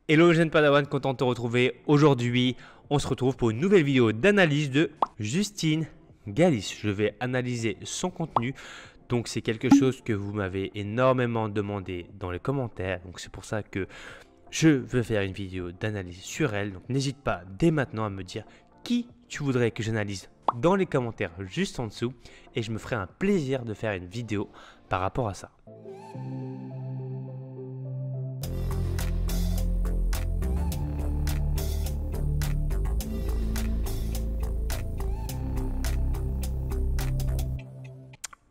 Hello jeune Padawan, content de te retrouver. Aujourd'hui, on se retrouve pour une nouvelle vidéo d'analyse de Justine Galis. Je vais analyser son contenu. Donc c'est quelque chose que vous m'avez énormément demandé dans les commentaires. Donc c'est pour ça que je veux faire une vidéo d'analyse sur elle. Donc n'hésite pas dès maintenant à me dire qui tu voudrais que j'analyse dans les commentaires juste en dessous. Et je me ferai un plaisir de faire une vidéo par rapport à ça.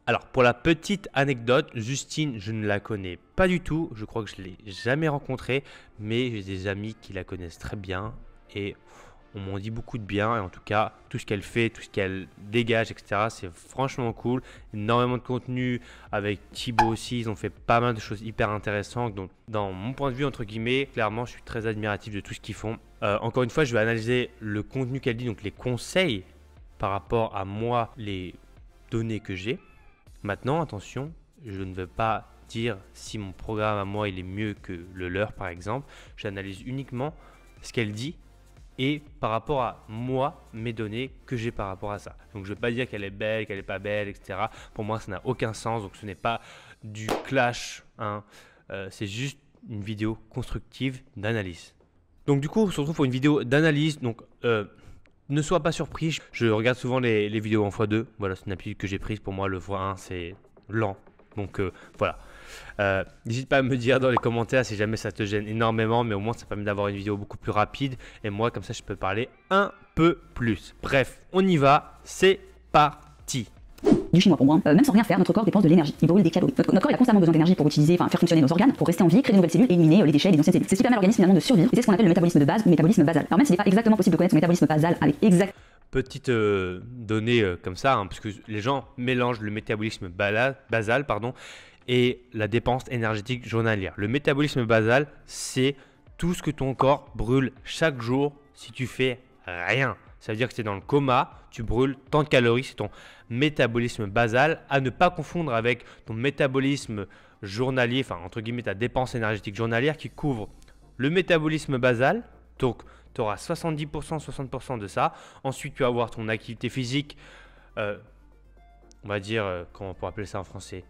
Alors, pour la petite anecdote, Justine, je ne la connais pas du tout. Je crois que je ne l'ai jamais rencontrée, mais j'ai des amis qui la connaissent très bien et on m'en dit beaucoup de bien. Et en tout cas, tout ce qu'elle fait, tout ce qu'elle dégage, etc., c'est franchement cool. Énormément de contenu avec Thibaut aussi. Ils ont fait pas mal de choses hyper intéressantes. Donc, dans mon point de vue, entre guillemets, clairement, je suis très admiratif de tout ce qu'ils font. Encore une fois, je vais analyser le contenu qu'elle dit, donc les conseils par rapport à moi, les données que j'ai. Maintenant, attention, je ne veux pas dire si mon programme à moi il est mieux que le leur par exemple. J'analyse uniquement ce qu'elle dit et par rapport à moi, mes données que j'ai par rapport à ça. Donc je ne veux pas dire qu'elle est belle, qu'elle n'est pas belle, etc. Pour moi, ça n'a aucun sens. Donc ce n'est pas du clash, hein. C'est juste une vidéo constructive d'analyse. Donc du coup, on se retrouve pour une vidéo d'analyse. Donc ne sois pas surpris, je regarde souvent les vidéos en x2. Voilà, c'est une habitude que j'ai prise. Pour moi, le x1, c'est lent. Donc voilà. N'hésite pas à me dire dans les commentaires si jamais ça te gêne énormément. Mais au moins, ça permet d'avoir une vidéo beaucoup plus rapide. Et moi, comme ça, je peux parler un peu plus. Bref, on y va. C'est parti. Du chinois pour moi. Même sans rien faire, notre corps dépense de l'énergie. Il brûle des calories. Notre corps il a constamment besoin d'énergie pour utiliser, faire fonctionner nos organes, pour rester en vie, créer de nouvelles cellules et éliminer les déchets, les anciennes cellules. C'est ce qui permet à l'organisme finalement de survivre. Et c'est ce qu'on appelle le métabolisme de base ou le métabolisme basal. Alors même s'il n'est pas exactement possible de connaître son métabolisme basal avec Petite donnée comme ça, hein, parce que les gens mélangent le métabolisme basal et la dépense énergétique journalière. Le métabolisme basal, c'est tout ce que ton corps brûle chaque jour si tu fais rien. Ça veut dire que tu es dans le coma, tu brûles tant de calories, c'est ton métabolisme basal, à ne pas confondre avec ton métabolisme journalier, enfin entre guillemets ta dépense énergétique journalière qui couvre le métabolisme basal. Donc tu auras 70%, 60% de ça. Ensuite tu vas avoir ton activité physique, on va dire, comment on pourrait appeler ça en français,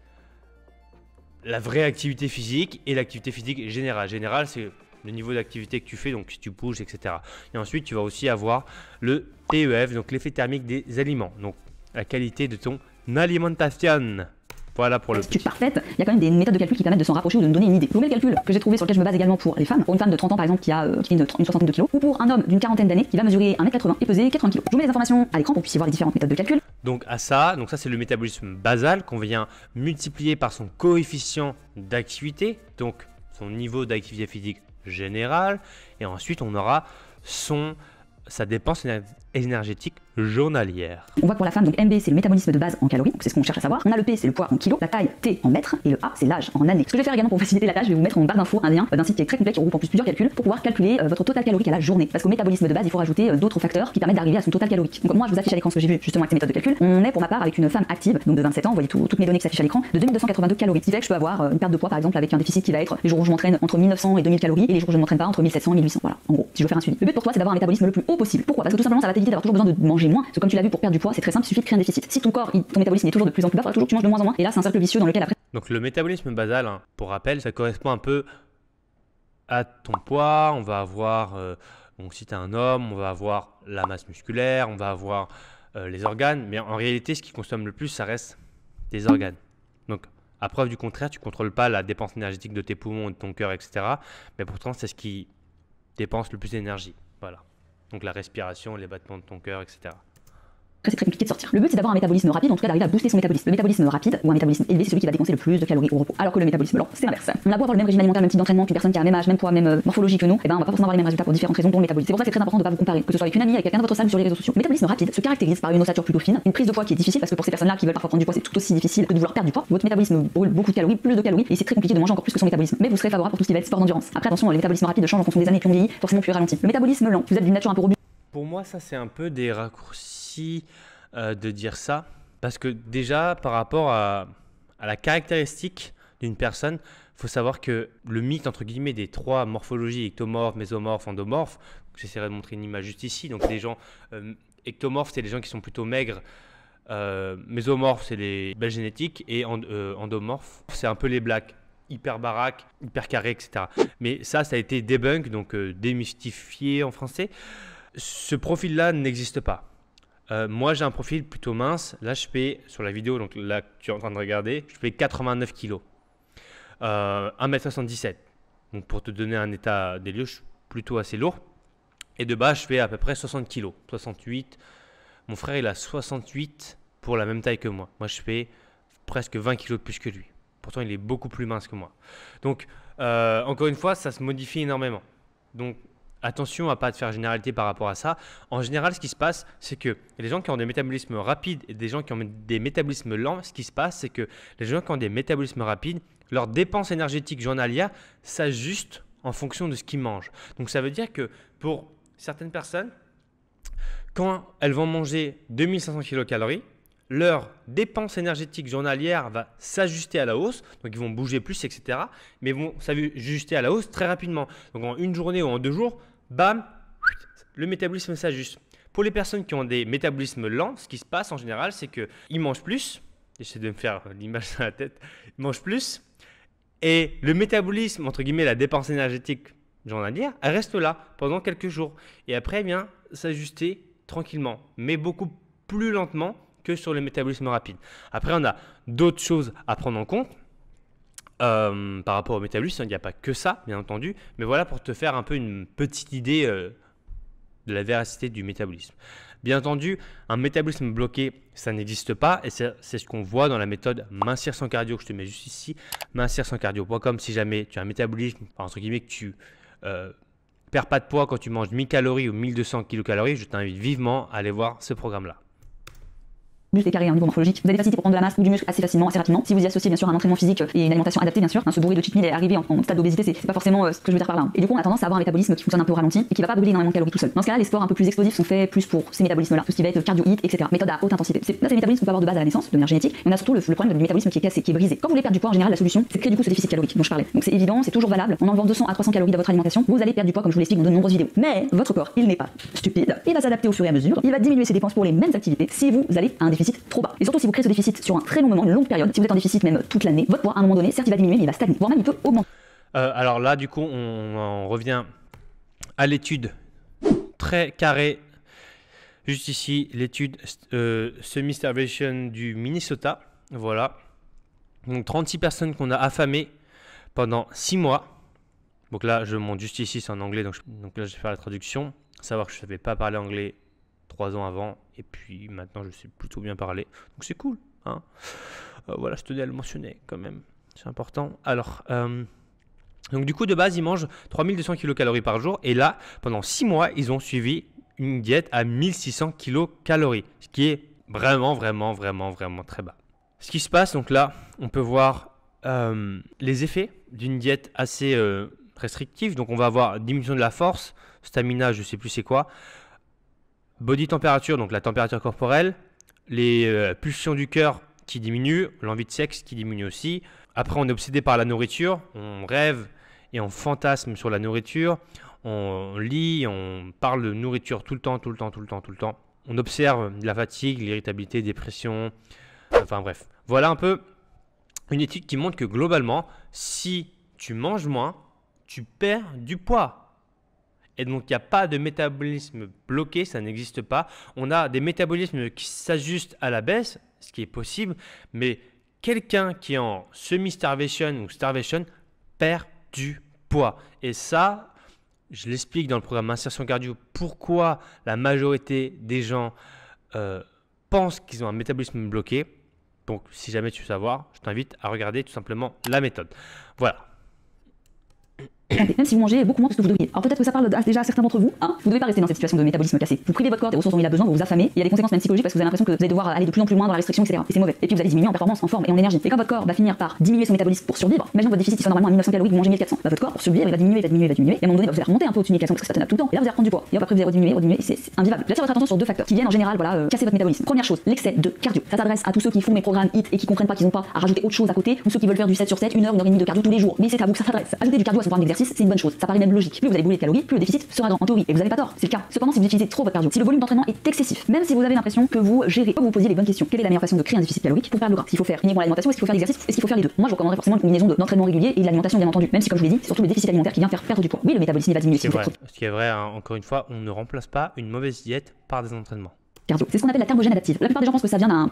la vraie activité physique et l'activité physique générale. Générale, c'est le niveau d'activité que tu fais, donc si tu bouges, etc. Et ensuite, tu vas aussi avoir le PEF, donc l'effet thermique des aliments, donc la qualité de ton alimentation. Voilà pour le petit. parfaite, il y a quand même des méthodes de calcul qui permettent de s'en rapprocher ou de nous donner une idée. Je vous mets le calcul que j'ai trouvé sur lequel je me base également pour les femmes. Pour une femme de 30 ans par exemple qui fait une soixantaine de kilos, ou pour un homme d'une quarantaine d'années qui va mesurer 1m80 et peser 80 kg. Je vous mets les informations à l'écran pour que vous puissiez voir les différentes méthodes de calcul. Donc ça c'est le métabolisme basal qu'on vient multiplier par son coefficient d'activité, donc son niveau d'activité physique générale, et ensuite on aura sa dépense énergétique journalière. On voit que pour la femme, donc MB c'est le métabolisme de base en calories, donc c'est ce qu'on cherche à savoir. On a le P c'est le poids en kilos, la taille T en mètres et le A c'est l'âge en années. Ce que je vais faire également pour faciliter la tâche, je vais vous mettre en barre d'infos un lien d'un site qui est très complet qui regroupe en plus plusieurs calculs pour pouvoir calculer votre total calorique à la journée. Parce qu'au métabolisme de base il faut rajouter d'autres facteurs qui permettent d'arriver à son total calorique. Donc moi je vous affiche à l'écran ce que j'ai vu justement avec ces méthodes de calcul. On est pour ma part avec une femme active, donc de 27 ans, vous voyez toutes mes données qui s'affichent à l'écran, de 2282 calories. Ce qui fait que je peux avoir une perte de poids par exemple avec un déficit qui va être les jours où je m'entraîne entre 1900 et 2000 calories et les jours où je ne m'entraîne pas entre 1700 et 1800. Voilà, en gros, si je veux faire un suivi. Le but pour toi c'est d'avoir un métabolisme le plus haut possible. Pourquoi? Parce que tout simplement ça va t'éviter d'avoir toujours besoin de manger moins. Parce que comme tu l'as vu pour perdre du poids, c'est très simple, il suffit de créer un déficit. Si ton corps, ton métabolisme est toujours de plus en plus bas, il faudra toujours que tu manges de moins en moins. Et là, c'est un cercle vicieux dans lequel après. Donc le métabolisme basal, hein, pour rappel, ça correspond un peu à ton poids. On va avoir, donc si tu es un homme, on va avoir la masse musculaire, on va avoir les organes. Mais en réalité, ce qui consomme le plus, ça reste tes organes. Donc à preuve du contraire, tu ne contrôles pas la dépense énergétique de tes poumons, de ton cœur, etc. Mais pourtant, c'est ce qui dépense le plus d'énergie. Voilà. Donc la respiration, les battements de ton cœur, etc. C'est très compliqué de sortir. Le but c'est d'avoir un métabolisme rapide, en tout cas d'arriver à booster son métabolisme. Le métabolisme rapide ou un métabolisme élevé, c'est celui qui va dépenser le plus de calories au repos. Alors que le métabolisme lent, c'est l'inverse. On a beau avoir le même régime alimentaire, le même type d'entraînement qu'une personne qui a le même âge, même poids, même morphologie que nous, et ben on va pas forcément avoir les mêmes résultats pour différentes raisons dont le métabolisme. C'est pour ça que c'est très important de pas vous comparer, que ce soit avec une amie, avec quelqu'un de votre salle ou sur les réseaux sociaux. Le métabolisme rapide se caractérise par une ossature plutôt fine, une prise de poids qui est difficile parce que pour ces personnes-là qui veulent parfois prendre du poids, c'est tout aussi difficile que de vouloir perdre du poids. Votre métabolisme brûle beaucoup de calories, plus de calories, et c'est très compliqué de manger encore plus que son métabolisme. Mais vous serez favorable pour tout ce qui va être sport d'endurance. Après attention, les métabolismes rapides changent en fonction des années qui ont vieilli, forcément plus ralenti. Le métabolisme lent, vous êtes d'une nature un peu robuste. Pour moi, ça c'est un peu des raccourcis de dire ça. Parce que déjà, par rapport à la caractéristique d'une personne, faut savoir que le mythe entre guillemets des 3 morphologies, ectomorphes, mésomorphes, endomorphes, j'essaierai de montrer une image juste ici. Donc des gens ectomorphes, c'est les gens qui sont plutôt maigres. Mésomorphes, c'est les belles génétiques. Et endomorphes, c'est un peu les blacks, hyper baraques, hyper carrés, etc. Mais ça a été debunk, donc démystifié en français. Ce profil-là n'existe pas. Moi, j'ai un profil plutôt mince. Là, je fais, sur la vidéo, donc là que tu es en train de regarder, je fais 89 kg. 1m77. Donc, pour te donner un état des lieux, je suis plutôt assez lourd. Et de base, je fais à peu près 60 kg. 68. Mon frère, il a 68 pour la même taille que moi. Moi, je fais presque 20 kg de plus que lui. Pourtant, il est beaucoup plus mince que moi. Donc, encore une fois, ça se modifie énormément. Donc, attention à ne pas te faire généralité par rapport à ça. En général, ce qui se passe, c'est que les gens qui ont des métabolismes rapides et des gens qui ont des métabolismes lents, ce qui se passe, c'est que les gens qui ont des métabolismes rapides, leurs dépenses énergétiques journalières s'ajustent en fonction de ce qu'ils mangent. Donc, ça veut dire que pour certaines personnes, quand elles vont manger 2500 kcal, leur dépense énergétique journalière va s'ajuster à la hausse, donc ils vont bouger plus, etc. Mais vont s'ajuster à la hausse très rapidement. Donc en une journée ou en 2 jours, bam, le métabolisme s'ajuste. Pour les personnes qui ont des métabolismes lents, ce qui se passe en général, c'est qu'ils mangent plus. J'essaie de me faire l'image dans la tête. Ils mangent plus. Et le métabolisme, entre guillemets, la dépense énergétique journalière, elle reste là pendant quelques jours. Et après, elle vient s'ajuster tranquillement, mais beaucoup plus lentement que sur le métabolisme rapide. Après, on a d'autres choses à prendre en compte par rapport au métabolisme. Il n'y a pas que ça, bien entendu, mais voilà pour te faire un peu une petite idée de la véracité du métabolisme. Bien entendu, un métabolisme bloqué, ça n'existe pas et c'est ce qu'on voit dans la méthode mincir sans cardio que je te mets juste ici, mincir sans cardio.com. Si jamais tu as un métabolisme, entre guillemets, que tu perds pas de poids quand tu manges 1000 calories ou 1200 kilocalories, je t'invite vivement à aller voir ce programme-là. Muscle et carré à un niveau morphologique. Vous avez des facilités pour prendre de la masse ou du muscle assez facilement, assez rapidement. Si vous y associez bien sûr un entraînement physique et une alimentation adaptée, bien sûr, se bourrer de cheat meal et arriver en stade d'obésité, c'est pas forcément ce que je veux dire par là. Et du coup, on a tendance à avoir un métabolisme qui fonctionne un peu au ralenti et qui va pas brûler énormément de calories tout seul. Dans ce cas-là, les sports un peu plus explosifs sont faits plus pour ces métabolismes-là, tout ce qui va être cardio hit, etc. Méthode à haute intensité. Là, c'est les métabolismes qu'on peut avoir de base à la naissance, de manière génétique. Et on a surtout le problème du métabolisme qui est cassé, qui est brisé. Quand vous voulez perdre du poids, en général, la solution, c'est de créer du coup ce déficit calorique dont je parlais. Donc c'est évident, c'est toujours valable. En enlevant 200 à 300 calories de votre alimentation, vous allez perdre du poids comme je vous l'explique dans de nombreuses vidéos. Mais votre corps, il n'est pas stupide. Il va s'adapter au fur et à mesure. Il va diminuer ses dépenses pour les mêmes activités si vous allez à un déficit trop bas. Et surtout si vous créez ce déficit sur un très long moment, une longue période, si vous êtes en déficit même toute l'année, votre poids à un moment donné, certes il va diminuer, mais il va stagner, voire même il peut augmenter. Alors là, du coup, on en revient à l'étude très carrée, juste ici, l'étude Semi-Starvation du Minnesota. Voilà. Donc 36 personnes qu'on a affamées pendant 6 mois. Donc là, je monte juste ici, c'est en anglais, donc là, je vais faire la traduction. Savoir que je ne savais pas parler anglais 3 ans avant, et puis maintenant, je sais plutôt bien parler. Donc c'est cool. Hein. Voilà, je tenais à le mentionner quand même, c'est important. Alors, donc du coup de base ils mangent 3200 kcal par jour et là pendant 6 mois ils ont suivi une diète à 1600 kcal, ce qui est vraiment très bas. Ce qui se passe, donc là on peut voir les effets d'une diète assez restrictive. Donc on va avoir diminution de la force, stamina, je sais plus c'est quoi, body température, donc la température corporelle, les pulsions du cœur qui diminuent, l'envie de sexe qui diminue aussi. Après, on est obsédé par la nourriture, on rêve et on fantasme sur la nourriture, on lit, on parle de nourriture tout le temps. On observe la fatigue, l'irritabilité, dépression, enfin bref. Voilà un peu une étude qui montre que globalement, si tu manges moins, tu perds du poids. Et donc, il n'y a pas de métabolisme bloqué, ça n'existe pas. On a des métabolismes qui s'ajustent à la baisse, ce qui est possible, mais quelqu'un qui est en semi-starvation ou starvation perd du poids. Et ça, je l'explique dans le programme Insertion Cardio, pourquoi la majorité des gens pensent qu'ils ont un métabolisme bloqué. Donc, si jamais tu veux savoir, je t'invite à regarder tout simplement la méthode. Voilà. santé, même si vous mangez beaucoup moins que ce que vous devriez. Alors peut-être que ça parle déjà à certains d'entre vous, hein. Vous devez pas rester dans cette situation de métabolisme cassé. Vous privez votre corps des ressources dont il a besoin, vous vous affamez, il y a des conséquences même psychologiques parce que vous avez l'impression que vous allez devoir aller de plus en plus loin dans la restriction, etc. Et c'est mauvais. Et puis vous allez diminuer en performance, en forme et en énergie. Et quand votre corps va finir par diminuer son métabolisme pour survivre, imaginez votre déficit il soit normalement à 1900 calories, vous mangez 1400. Bah, votre corps pour survivre, il va diminuer, et à un moment donné, vous allez remonter un peu au-dessus de 1400 parce que c'est pas tenable tout le temps. Et là vous allez reprendre du poids. Et après vous allez rediminuer, c'est invivable. J'attire votre attention sur deux facteurs qui viennent en général, casser votre métabolisme. Première chose, l'excès de cardio. Ça s'adresse à tous ceux qui font mes programmes HIIT et qui comprennent pas qu'ils ont pas à rajouter autre chose à côté, ou ceux qui veulent faire du 7 sur 7, 1 heure et demie de cardio tous les jours. Mais c'est à vous que ça s'adresse. Ajouter du cardio à son programme d'exercice, c'est une bonne chose. Ça paraît même logique. Plus vous allez brûler de calories, plus le déficit sera grand en théorie. Et vous avez pas tort, c'est le cas. Cependant, si vous utilisez trop votre cardio, si le volume d'entraînement est excessif, même si vous avez l'impression que vous gérez, vous posiez les bonnes questions. Quelle est la meilleure façon de créer un déficit calorique pour perdre le gras? S'il faut faire uniquement l'alimentation, est-ce qu'il faut faire l'exercice, est-ce qu'il faut faire les deux? Moi, je recommanderais forcément une combinaison d'entraînement régulier et de l'alimentation bien entendu. Même si comme je vous l'ai dit, c'est surtout le déficit alimentaire qui vient faire perdre du poids. Oui, le métabolisme va diminuer si vous faites trop. Ce qui est vrai, hein, encore une fois, on ne remplace pas une mauvaise diète par des entraînements. Cardio. C'est ce qu'on appelle la thermogène adaptive. La plupart des gens pensent que ça vient d'un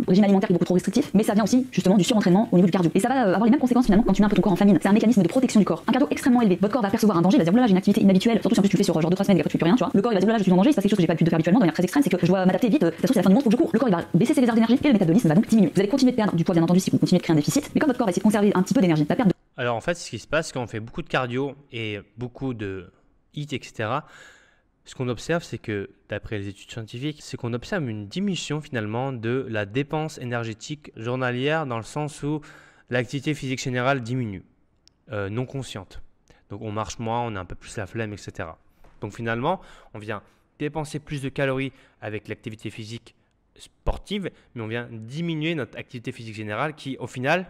régime alimentaire qui est beaucoup trop restrictif, mais ça vient aussi justement du surentraînement au niveau du cardio. Et ça va avoir les mêmes conséquences finalement quand tu mets un peu ton corps en famine. C'est un mécanisme de protection du corps. Un cardio extrêmement élevé. Votre corps va percevoir un danger, il va dire oula, j'ai une activité inhabituelle, surtout si en plus tu fais sur genre 2-3 semaines et après tu fais plus rien, tu vois. Le corps il va dire oula, je suis en danger, il se passe quelque chose que j'ai pas l'habitude de faire habituellement de manière très extrême, c'est que je dois m'adapter vite, ça se trouve c'est la fin du monde, faut que je cours. Le corps il va baisser ses réserves d'énergie et le métabolisme va donc diminuer. Vous allez continuer de perdre du poids bien entendu si vous continuez de créer un déficit, mais quand votre corps va essayer de conserver un petit peu d'énergie, va perdre. Alors en fait, ce qui se passe quand on fait beaucoup de cardio et beaucoup de HIIT, etc., ce qu'on observe, c'est que, d'après les études scientifiques, c'est qu'on observe une diminution finalement de la dépense énergétique journalière dans le sens où l'activité physique générale diminue, non consciente. Donc on marche moins, on a un peu plus la flemme, etc. Donc finalement, on vient dépenser plus de calories avec l'activité physique sportive, mais on vient diminuer notre activité physique générale qui, au final,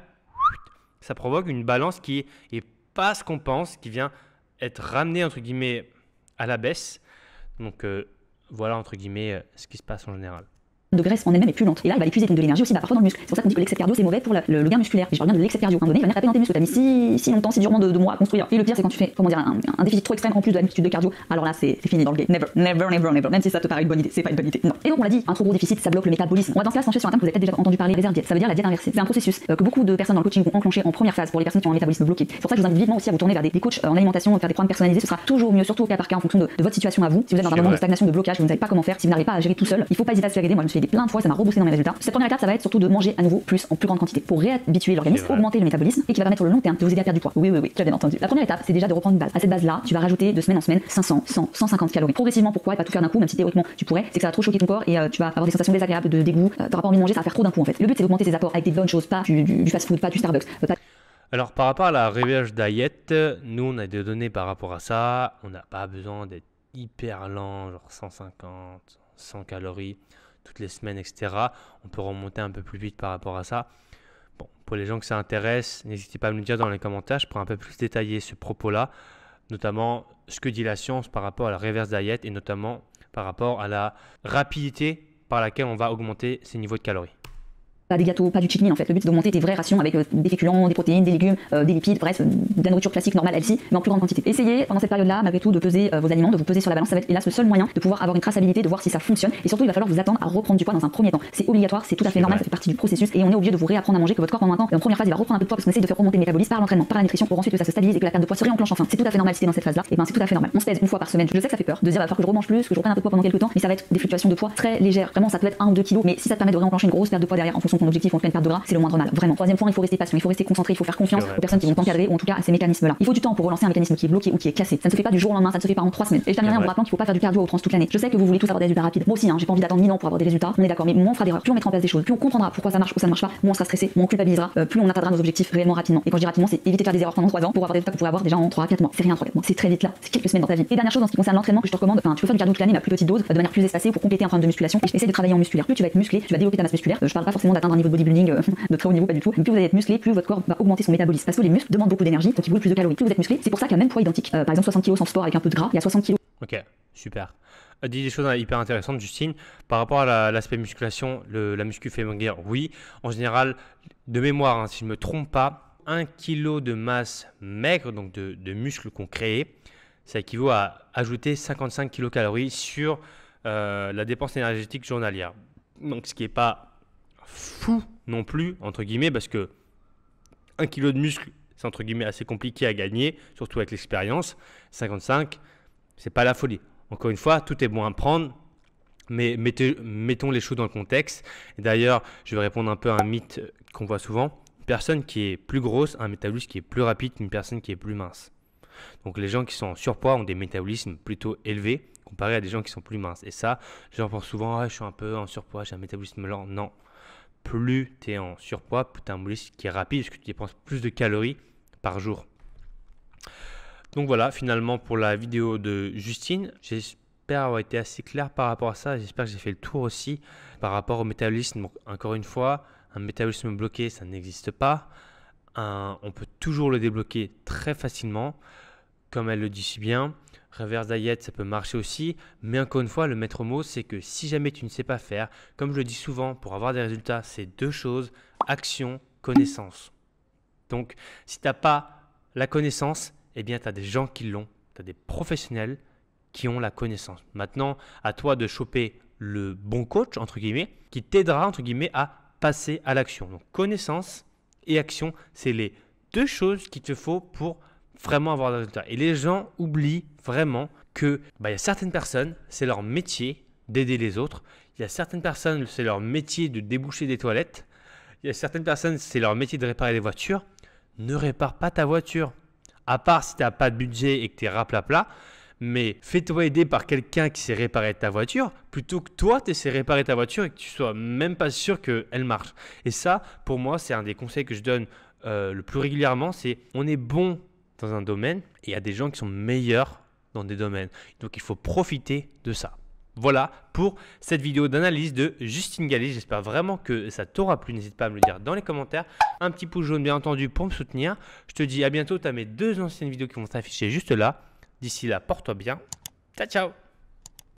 ça provoque une balance qui est pas ce qu'on pense, qui vient être ramenée, entre guillemets, à la baisse. Donc voilà entre guillemets ce qui se passe en général. De graisse en elle-même est plus lente. Et là, il va épuiser donc de l'énergie aussi, parfois dans le muscle. C'est pour ça qu'on dit que l'excès de cardio c'est mauvais pour le gain musculaire. Et je parle bien de l'excès de cardio. À un moment donné, il va venir taper dans tes muscles. T'as mis si longtemps, si durement de mois à construire. Et le pire, c'est quand tu fais, un déficit trop extrême en plus de l'habitude de cardio. Alors là, c'est fini dans le game. Never. Même si ça te paraît une bonne idée, c'est pas une bonne idée. Non. Et donc on l'a dit, un trop gros déficit, ça bloque le métabolisme. On va dans ce cas se pencher sur un terme que vous avez peut-être déjà entendu parler, réserve diète. Ça veut dire la diète inversée. C'est un processus que beaucoup de personnes dans le coaching vont enclencher en première phase pour les personnes qui ont un métabolisme bloqué. C'est pour ça que je vous invite vivement aussi à vous tourner vers des coachs en alimentation, faire des programmes personnalisés. Ce sera toujours mieux, surtout au cas par cas en fonction de votre situation à vous. Si vous êtes dans un moment de stagnation, de blocage, vous ne savez pas comment faire, si vous n'arrivez pas à gérer tout seul, il faut pas hésiter à se faire aider. Moi, je me suis aidé plein de fois, ça m'a reboosté dans mes résultats. Cette première étape, ça va être surtout de manger à nouveau plus en plus grande quantité pour réhabituer l'organisme, augmenter le métabolisme et qui va permettre sur le long terme de vous aider à perdre du poids. Oui, tu as bien entendu. La première étape, c'est déjà de reprendre une base. À cette base-là, tu vas rajouter de semaine en semaine 500, 100, 150 calories. Progressivement, pourquoi et pas tout faire d'un coup, même si théoriquement tu pourrais, c'est que ça va trop choquer ton corps et tu vas avoir des sensations désagréables de dégoût, t'auras pas envie de manger, ça va faire trop d'un coup en fait. Le but c'est d'augmenter tes apports avec des bonnes choses, pas du fast-food, pas du Starbucks. Alors par rapport à la reverse diet, nous on a des données par rapport à ça, on n'a pas besoin d'être hyper lent, genre 150, 100 calories toutes les semaines, etc. On peut remonter un peu plus vite par rapport à ça. Bon, pour les gens que ça intéresse, n'hésitez pas à me le dire dans les commentaires, je pourrais un peu plus détailler ce propos-là, notamment ce que dit la science par rapport à la reverse diet et notamment par rapport à la rapidité par laquelle on va augmenter ces niveaux de calories. Pas des gâteaux, pas du cheat meal en fait. Le but c'est d'augmenter tes vraies rations avec des féculents, des protéines, des légumes, des lipides, bref, de la nourriture classique normale healthy, mais en plus grande quantité. Essayez pendant cette période-là, malgré tout, de peser vos aliments, de vous peser sur la balance. Ça va être hélas le seul moyen de pouvoir avoir une traçabilité, de voir si ça fonctionne. Et surtout, il va falloir vous attendre à reprendre du poids dans un premier temps. C'est obligatoire, c'est tout à fait normal, ça fait partie du processus. Et on est obligé de vous réapprendre à manger, que votre corps pendant un temps, en première phase, il va reprendre un peu de poids parce qu'on essaie de faire remonter le métabolisme par l'entraînement, par la nutrition, pour ensuite que ça se stabilise et que la perte de poids se réenclenche enfin. C'est tout à fait normal si t'es dans cette phase-là. Et ben c'est tout à fait normal. On se pèse une fois par semaine. Je sais que ça fait peur de dire il va falloir que je remange plus, que je reprenne un peu de poids pendant quelques temps, mais ça va être des fluctuations de poids très légères. Vraiment, ça peut être 1 ou 2 kilos, mais si ça te permet de réenclencher une grosse perte de poids derrière en fonction de ton objectif, en pleine perte de gras, c'est le moindre mal. Vraiment. Troisième point, il faut rester patient, il faut rester concentré, il faut faire confiance aux personnes qui vont t'encadrer ou en tout cas à ces mécanismes-là. Il faut du temps pour relancer un mécanisme qui est bloqué ou qui est cassé. Ça ne se fait pas du jour au lendemain, ça ne se fait pas en 3 semaines. Et je terminerai en vous rappelant qu'il faut pas faire du cardio à outrance toute l'année. Je sais que vous voulez tous avoir des résultats rapides. Moi aussi, j'ai pas envie d'attendre 1000 ans pour avoir des résultats. On est d'accord, mais moins on fera d'erreurs, plus on mettra en place des choses, plus on comprendra pourquoi ça marche ou ça ne marche pas, moins on sera stressé, moins on culpabilisera, plus on atteindra nos objectifs réellement rapidement. Et quand je dis rapidement, c'est éviter de faire des erreurs pendant 3 ans pour avoir des résultats que vous pourrez avoir déjà en 3-4 mois. C'est rien 3-4 mois, c'est très vite là, c'est quelques semaines dans ta vie. Et dernière chose en ce qui concerne l'entraînement que je te recommande, tu peux faire du cardio toute l'année mais à plus petite dose, de manière plus espacée pour compléter un programme de musculation. Et essayer de travailler en musculaire. Plus tu vas être musclé, tu vas développer ta masse musculaire. Je parle pas forcément d'atteindre un niveau de bodybuilding de très haut niveau, pas du tout. Mais plus vous allez être musclé, plus votre corps va augmenter son métabolisme. Parce que les muscles demandent beaucoup d'énergie, donc ils brûlent plus de calories. Plus vous êtes musclé, c'est pour ça qu'à même poids identique, par exemple 60 kg sans sport avec un peu de gras, il y a 60 kg. Ok, super. Dis des choses hyper intéressantes, Justine. Par rapport à l'aspect musculation, la muscu fait maigrir, oui. En général, de mémoire, si je ne me trompe pas, 1 kg de masse maigre, donc de muscles qu'on crée, ça équivaut à ajouter 55 kcal sur la dépense énergétique journalière. Donc ce qui n'est pas fou non plus, entre guillemets, parce que 1 kg de muscle, c'est entre guillemets assez compliqué à gagner, surtout avec l'expérience. 55, c'est pas la folie. Encore une fois, tout est bon à prendre, mais mettons les choses dans le contexte. Et d'ailleurs, je vais répondre un peu à un mythe qu'on voit souvent. Une personne qui est plus grosse a un métabolisme qui est plus rapide qu'une personne qui est plus mince. Donc les gens qui sont en surpoids ont des métabolismes plutôt élevés comparé à des gens qui sont plus minces. Et ça, les gens pensent souvent, ah, je suis un peu en surpoids, j'ai un métabolisme lent. Non, plus tu es en surpoids, plus tu as un métabolisme qui est rapide, parce que tu dépenses plus de calories par jour. Donc voilà, finalement pour la vidéo de Justine, j'espère avoir été assez clair par rapport à ça. J'espère que j'ai fait le tour aussi par rapport au métabolisme. Donc, encore une fois, un métabolisme bloqué, ça n'existe pas. On peut toujours le débloquer très facilement. Comme elle le dit si bien, reverse diet, ça peut marcher aussi. Mais encore une fois, le maître mot, c'est que si jamais tu ne sais pas faire, comme je le dis souvent, pour avoir des résultats, c'est deux choses, action, connaissance. Donc, si tu n'as pas la connaissance, eh bien, tu as des gens qui l'ont. Tu as des professionnels qui ont la connaissance. Maintenant, à toi de choper le bon coach, entre guillemets, qui t'aidera, entre guillemets, à passer à l'action. Donc, connaissance et action, c'est les deux choses qu'il te faut pour vraiment avoir des résultats. Et les gens oublient vraiment que il y a certaines personnes, c'est leur métier d'aider les autres. Il y a certaines personnes, c'est leur métier de déboucher des toilettes. Il y a certaines personnes, c'est leur métier de réparer les voitures. Ne répare pas ta voiture. À part si tu n'as pas de budget et que tu es raplapla. Mais fais-toi aider par quelqu'un qui sait réparer ta voiture plutôt que toi, tu essaies de réparer ta voiture et que tu sois même pas sûr qu'elle marche. Et ça, pour moi, c'est un des conseils que je donne le plus régulièrement. C'est on est bon dans un domaine et il y a des gens qui sont meilleurs dans des domaines. Donc, il faut profiter de ça. Voilà pour cette vidéo d'analyse de Justine Gallé. J'espère vraiment que ça t'aura plu. N'hésite pas à me le dire dans les commentaires. Un petit pouce jaune, bien entendu, pour me soutenir. Je te dis à bientôt. Tu as mes deux anciennes vidéos qui vont s'afficher juste là. D'ici là, porte-toi bien. Ciao, ciao!